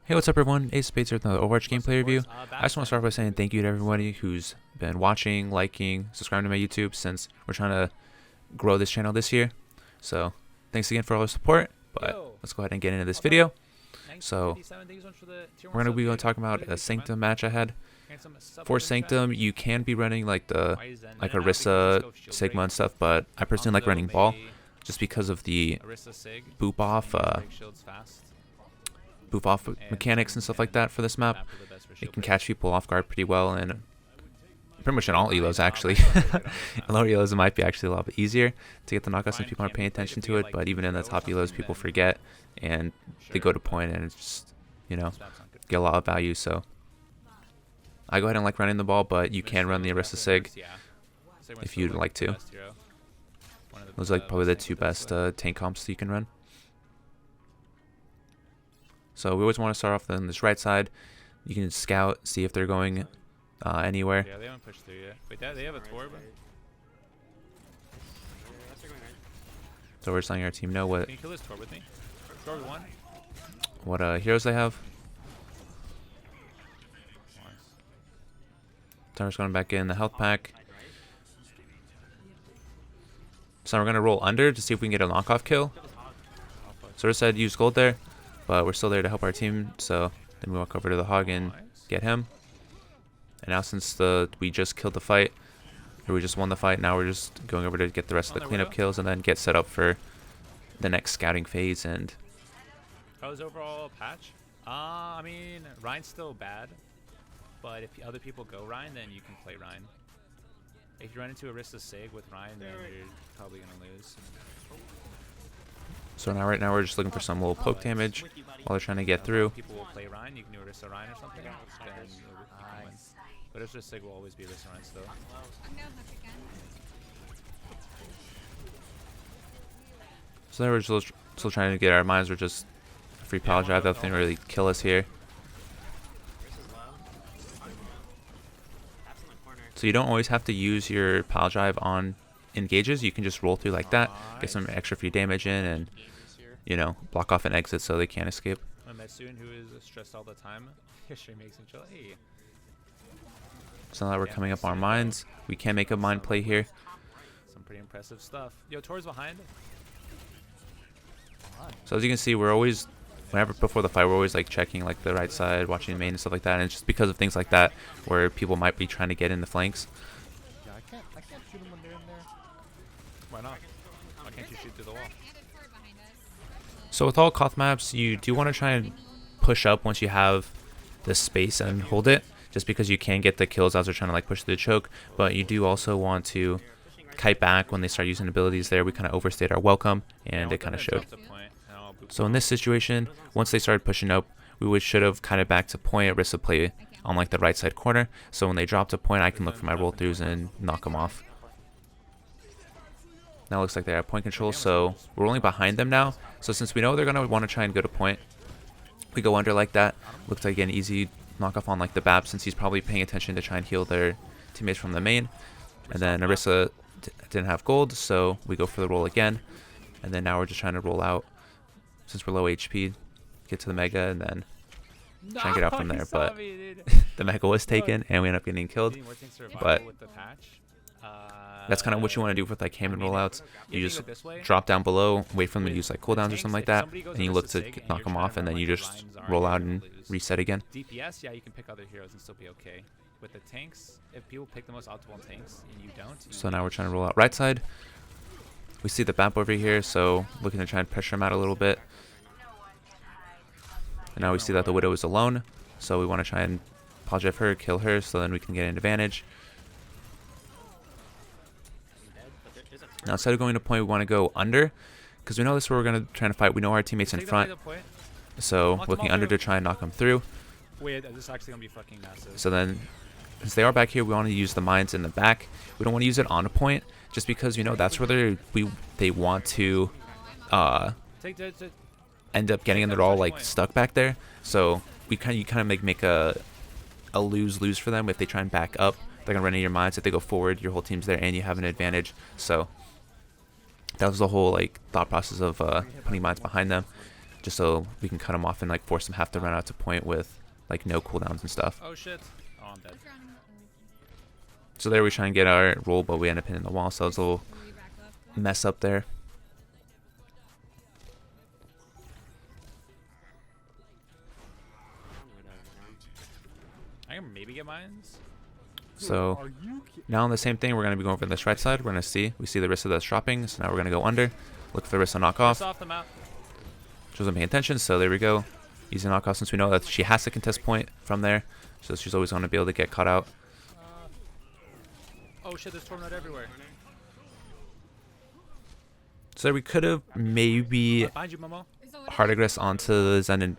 Hey, what's up everyone? AceOFSpades here with another Overwatch gameplay review. I just want to start by saying thank you to everybody who's been watching, liking, subscribing to my YouTube since we're trying to grow this channel this year. So, thanks again for all the support, but let's go ahead and get into this video. So, we're going to be talking about a Sanctum match I had. For Sanctum, you can be running like Orisa, Sigma and stuff, but I personally like running Ball just because of the boop off mechanics and stuff like that for this map. It can catch people off guard pretty well, and pretty much in all elos actually. In lower elos it might be actually a lot bit easier to get the knockouts since people aren't paying attention to it, but even in the top elos people forget and they go to point and it's just, you know, get a lot of value. So I go ahead and like running the Ball, but you can run the Orisa Sig if you'd like to. Those are like probably the two best tank comps that you can run. So we always want to start off on this right side. You can scout, see if they're going anywhere. Yeah, they haven't pushed through yet. Wait, they have a Torb? So we're just letting our team know what. Can you kill this Torb with me? Torb one. What heroes they have. Timer's going back in the health pack. So we're gonna roll under to see if we can get a knockoff kill. So we said use gold there, but we're still there to help our team. So then we walk over to the Hog and get him. And now since we just killed the fight, or we just won the fight, now we're just going over to get the rest of the cleanup kills and then get set up for the next scouting phase. And How was overall patch? I mean, Rein's still bad, but if other people go Rein, then you can play Rein. If you run into Orisa Sig with Rein, then you're probably gonna lose. so now right now we're just looking for some little poke damage while they're trying to get through. People will play Rein. You can do Orisa Rein or something. Then you can win. But Orisa Sig will always be Orisa Rein still. So then we're still trying to get our mines. We're just free power drive. Nothing really kill us here. So you don't always have to use your pile drive on engages. You can just roll through like that, get some extra free damage in, and you know, block off an exit so they can't escape. Metsun, who is stressed all the time, history makes him chill. Hey. So now we're coming up our mines. We can make a mine play here. Some pretty impressive stuff. Yo, Tor's behind. So as you can see, we're always, before the fight, we're always like checking like the right side, watching the main and stuff like that. And it's just because of things like that where people might be trying to get in the flanks. Yeah, I can't shoot them when they're in there. Why not? Why can't you shoot through the wall? So with all Koth maps, you do want to try and push up once you have the space and hold it, just because you can get the kills as they're trying to like push through the choke. But you do also want to kite back when they start using abilities there. We kind of overstayed our welcome, and it kind of showed. So in this situation, once they started pushing up, we should have kind of back to point at risk of play on like the right side corner. So when they drop to point, I can look for my roll throughs and knock them off. Now it looks like they have point control, so we're only behind them now. So since we know they're going to want to try and go to point, we go under like that. Looks like an easy knockoff on like the BAP, since he's probably paying attention to try and heal their teammates from the main. And then Orisa didn't have gold, so we go for the roll again. And then now we're just trying to roll out, since we're low HP, get to the Mega and then try and get out from there. But the Mega was taken and we end up getting killed. But that's kind of what you want to do with like Hammond rollouts. You just drop down below, wait for them to use like cooldowns or something like that, and you look to knock them off, and then you just roll out and reset again. DPS, yeah, you can pick other heroes and still be okay. With the tanks, if people pick the most optimal tanks and you don't. So now we're trying to roll out right side. We see the BAP over here, so looking to try and pressure him out a little bit. And now we see that the Widow is alone, so we want to try and pile drive her, kill her, so then we can get an advantage. Now instead of going to point, we want to go under, because we know this is where we're going to try to fight. We know our teammates in front, so looking under to try and knock them through. Wait, this is actually going to be fucking massive. So then, since they are back here, we want to use the mines in the back. We don't want to use it on a point, just because, you know, that's where they want to end up getting, and they're all like stuck back there. So you kind of make a lose-lose for them. If they try and back up, they're gonna run into your mines. If they go forward, your whole team's there and you have an advantage. So that was the whole like thought process of putting mines behind them. just so we can cut them off and like force them have to run out to point with like no cooldowns and stuff. Oh shit. Oh, I'm dead. So there we try and get our roll, but we end up hitting the wall, so it's a little mess up there. I can maybe get mines. So now on the same thing, we're going to be going for this right side. We're going to see. We see the Rissa that's dropping, so now we're going to go under. Look for the Rissa knockoff. Off the map. She wasn't paying attention, so there we go. Easy knockoff since we know that she has to contest point from there. So she's always going to be able to get caught out. Oh shit, there's Tornado everywhere. So we could have maybe Behind you, Momo. hard aggress onto the Zen and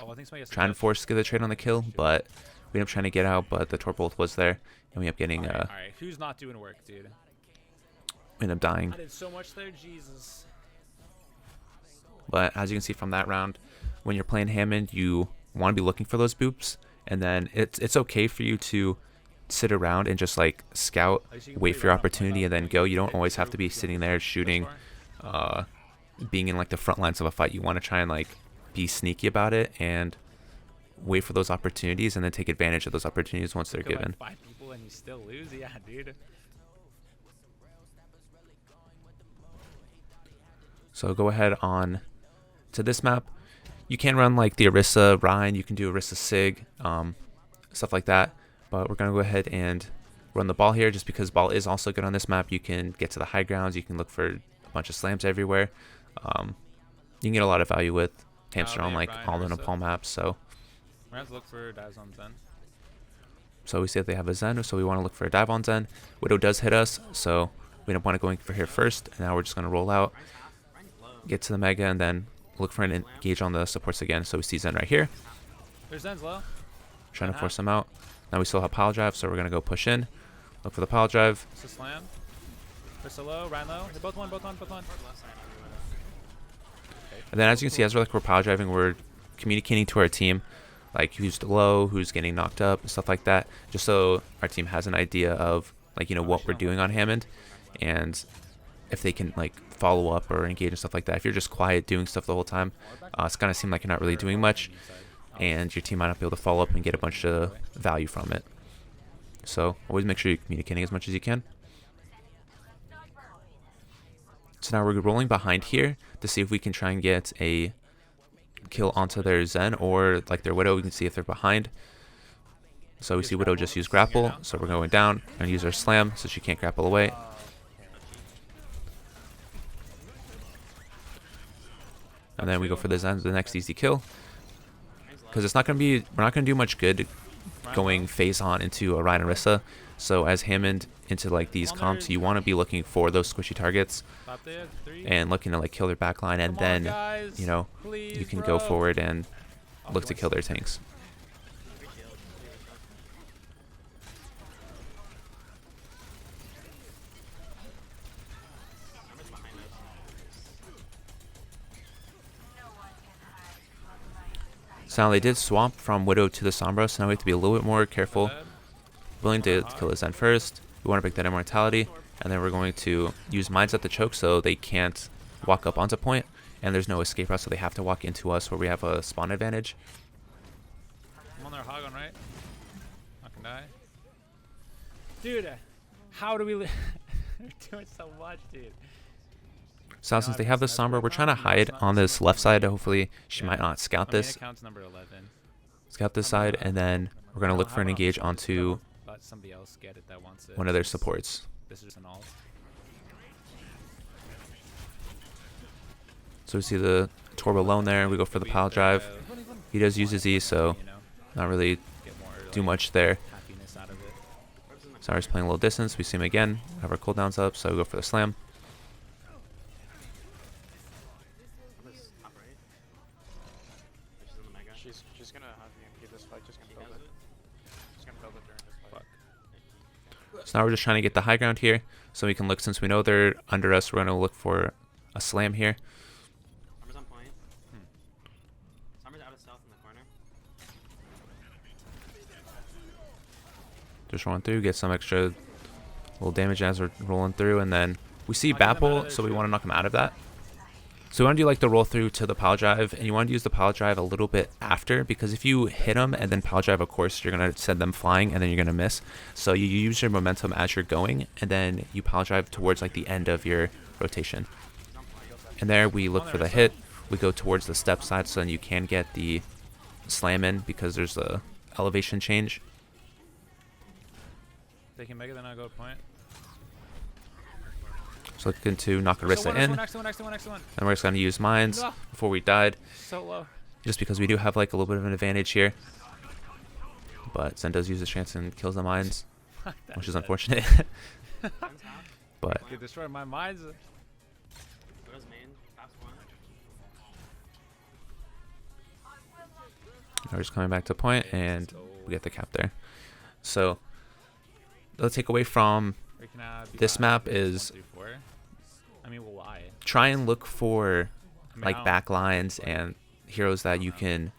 Oh, I think somebody has try and force get the trade on the kill, but we ended up trying to get out, but the Torp bolt was there, and we ended up getting, Alright, who's not doing work, dude? we ended up dying. I did so much there, Jesus. But as you can see from that round, when you're playing Hammond, you want to be looking for those boops, and then it's okay for you to sit around and just like scout, wait for your opportunity, and then go. You don't always have to be sitting there shooting, being in like the front lines of a fight. You want to try and like be sneaky about it and wait for those opportunities, and then take advantage of those opportunities once they're given. Like 5 people and you still lose? Yeah, dude. So go ahead on to this map. You can run like the Orisa Rein, you can do Orisa Sig, stuff like that. But we're going to go ahead and run the ball here just because ball is also good on this map. You can get to the high grounds. You can look for a bunch of slams everywhere. You can get a lot of value with Hamster on like all the Nepal maps. So we're going to have to look for dives on Zen. So we see that they have a Zen, so we want to look for a dive on Zen. Widow does hit us, so we don't want to go for here first. And now we're just going to roll out, get to the Mega, and then look for an engage on the supports again. So we see Zen right here. There's Zen's low. Trying to force them out. Now we still have pile drive, so we're going to go push in. Look for the pile drive. It's a slam. Rissa low, Rein low. They're both one. And then as you can see, as we're pile driving, we're communicating to our team, like who's low, who's getting knocked up, and stuff like that, just so our team has an idea of like, you know, what we're doing on Hammond, and if they can like follow up or engage and stuff like that. If you're just quiet doing stuff the whole time, it's going to seem like you're not really doing much, and your team might not be able to follow up and get a bunch of value from it. So always make sure you're communicating as much as you can. So now we're rolling behind here to see if we can try and get a kill onto their Zen or like their Widow. We can see if they're behind. So we see Widow just use grapple, so we're going down and use our slam so she can't grapple away. And then we go for the Zen, the next easy kill. Because it's not going to be, we're not going to do much good going phase on into a Rein and Rissa. So as Hammond into like these comps, you want to be looking for those squishy targets and looking to like kill their backline, and then, you know, you can go forward and look to kill their tanks. So now they did swap from Widow to the Sombra, so now we have to be a little bit more careful. Willing to kill the Zen first. We want to break that immortality, and then we're going to use mines at the choke so they can't walk up onto point, and there's no escape route, so they have to walk into us where we have a spawn advantage. I'm on their hog on right. Not gonna die. Dude, how do we They're doing so much, dude. So since they have the Sombra, we're trying to hide on this left side. Hopefully she might not scout this. Number 11. Scout this side, and then we're going to look for an engage onto somebody else get it that wants it. one of their supports. This is an alt. So we see the Torb alone there. We go for the pile drive. He does use his E, so not really do much there. So we're just playing a little distance. We see him again. Have our cooldowns up, so we go for the slam. She's gonna have you keep this fight. Just gonna build it. She's gonna build it during this fight. So now we're just trying to get the high ground here, so we can look. Since we know they're under us, we're gonna look for a slam here. Summer's on point. Summer's out of stealth in the corner. Just rolling through, get some extra little damage as we're rolling through, and then we see Bapple, so we want to knock him out of that. So you want to do like the roll through to the pile drive, and you want to use the pile drive a little bit after, because if you hit them and then pile drive, of course, you're going to send them flying and then you're going to miss. So you use your momentum as you're going, and then you pile drive towards like the end of your rotation. And there we look for the hit. We go towards the step side so then you can get the slam in because there's a elevation change. They can make it, then I'll go point. So looking to knock Orisa in. Next one. And we're just going to use mines No. before we died. So low. Just because we do have like a little bit of an advantage here. But Zen does use the chance and kills the mines, which is unfortunate. But You destroyed my mines. we're just coming back to point and we get the cap there. So the takeaway from We can have this map is 1, 3, 4. I mean, well, why? try and look for I mean, like I don't- back lines and heroes that you can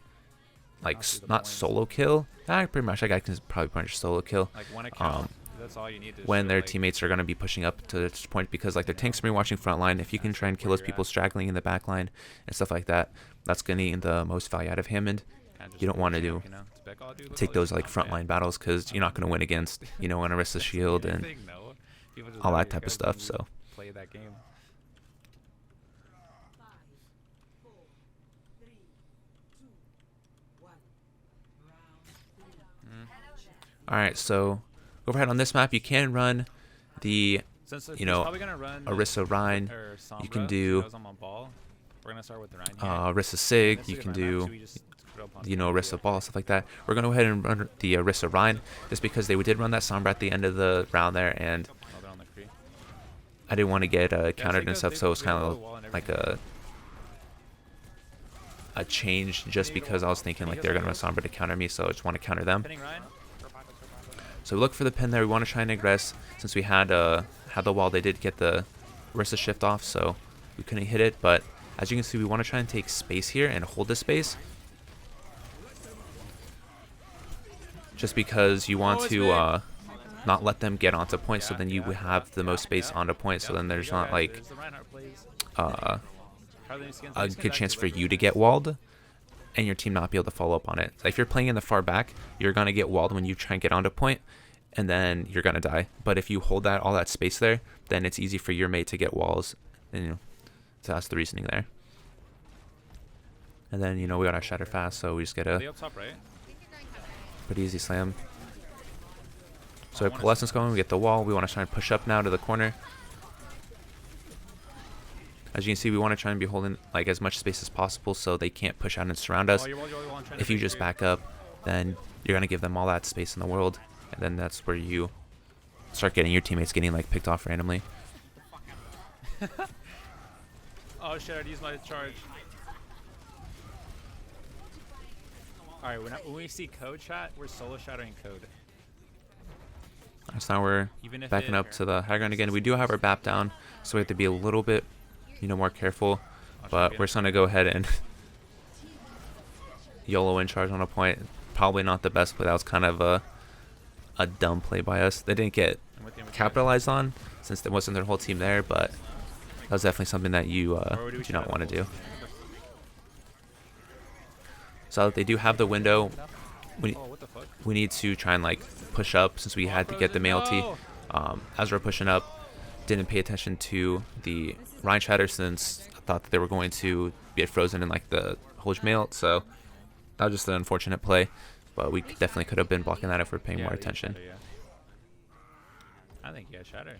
like Not see the not points. solo kill. Pretty much that guy can probably punish solo kill. Like one account. Um, That's all you need to when show, their like, teammates are going to be pushing up to this point, because like their tanks are watching front line. If you can try and kill those people straggling in the back line and stuff like that, that's going to gain the most value out of Hammond. kinda just You don't want to champ, do you know? It's like, oh, dude, look take all those these like comp, frontline battles, because you're not going to win against an Orisa's shield and Thing, no. People just all know that you type of guys stuff. don't So play that game. all right, so overhead on this map, you can run the Since you he's know, probably gonna run Orisa Rein. or You can Sombra, do he knows I'm on ball. We're gonna start with the Rein here. Orisa Sig. This You is can my map, so do we just throw upon Orisa Ball, stuff like that. We're going to go ahead and run the Orisa Rein, just because they did run that Sombra at the end of the round there, and Oh, they're on the Kree. I didn't want to get countered they and stuff, go- so it was they kind go of to the wall and like everything. a change, just because I was thinking like they're going to run Sombra to counter me, so I just want to counter them. Pinning Rein. So we look for the pin there. We want to try and aggress. Since we had the wall, they did get the Orisa shift off, so we couldn't hit it. But as you can see, we want to try and take space here and hold the space, just because you want to not let them get onto point, so then you have the most space onto point, so then there's not like a good chance for you to get walled and your team not be able to follow up on it. If you're playing in the far back, you're going to get walled when you try and get onto point, and then you're going to die. But if you hold all that space there, then it's easy for your mate to get walls, and so that's the reasoning there. And then we got our shatter fast, so we just get Are a they up top, right? pretty easy slam. So we have Coalescence going, we get the wall. We want to try and push up now to the corner. As you can see, we want to try and be holding like as much space as possible so they can't push out and surround us. Oh, you're wall, I'm trying to If you break just through. back up, then you're going to give them all that space in the world, and then that's where you start getting your teammates getting like picked off randomly. Oh shit, I'd use my charge. Alright, when we see code chat, we're solo shattering code. So now we're Even if backing it- up to the high ground again. We do have our BAP down, so we have to be a little bit more careful. But we're just going to go ahead and YOLO in charge on a point. Probably not the best play. That was kind of a dumb play by us. They didn't get I'm with you. capitalized on since there wasn't their whole team there, but that was definitely something that you do not want to do. So they do have the window. Oh, what the fuck? We need to try and like push up since we had to get the mailty. As we're pushing up, didn't pay attention to the Rein shatter since I thought that they were going to get frozen in like the Hoj mail, so that was just an unfortunate play, but we definitely could have been blocking that if we're paying Yeah, more yeah, attention. shatter, yeah. I think yeah, shatter.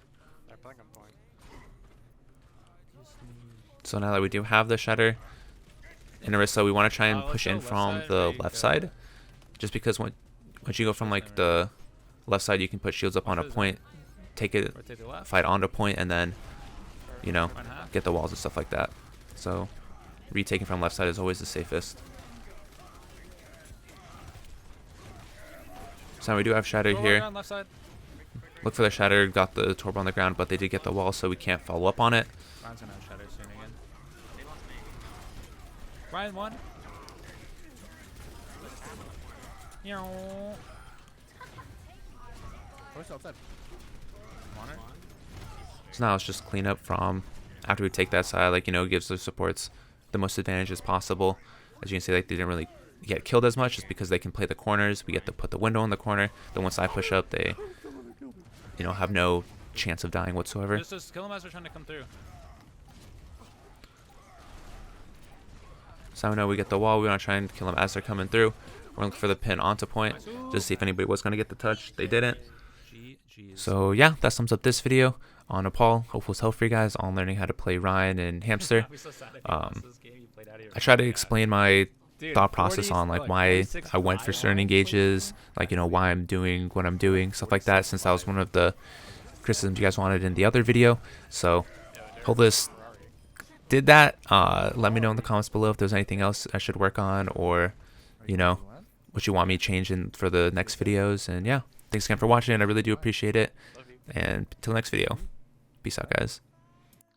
They're playing on point. So now that we do have the shatter in Orisa, we want to try and let's push go in left from side, the right, left go. side, just because once you go from like the left side, you can put shields up on a point, take it, Rotate to left. fight onto point, and then Run half. get the walls and stuff like that. So retaking from left side is always the safest. So now we do have shatter Go here. around left side. Look for the shatter, got the torp on the ground, but they did get the wall, so we can't follow up on it. Ryan's gonna have shatter soon again. Ryan won. Where's the outside? On it? So now it's just clean up from after we take that side, like, you know, gives the supports the most advantages possible. As you can see, like, they didn't really get killed as much just because they can play the corners. We get to put the window in the corner. Then once I push up, they, you know, have no chance of dying whatsoever. Just kill them as they're trying to come through. So I know we get the wall. We want to try and kill them as they're coming through. We're looking for the pin onto point just to see if anybody was going to get the touch. They didn't. So yeah, that sums up this video on Nepal. Hopefully it was helpful for you guys on learning how to play Rein and Hamster. I try to explain my thought process on like why I went for certain engages, like, you know, why I'm doing what I'm doing, stuff like that, since that was one of the criticisms you guys wanted in the other video. So hope this did that. Let me know in the comments below if there's anything else I should work on, or, you know, what you want me changing for the next videos. And yeah, thanks again for watching. I really do appreciate it. And till next video, peace out, guys.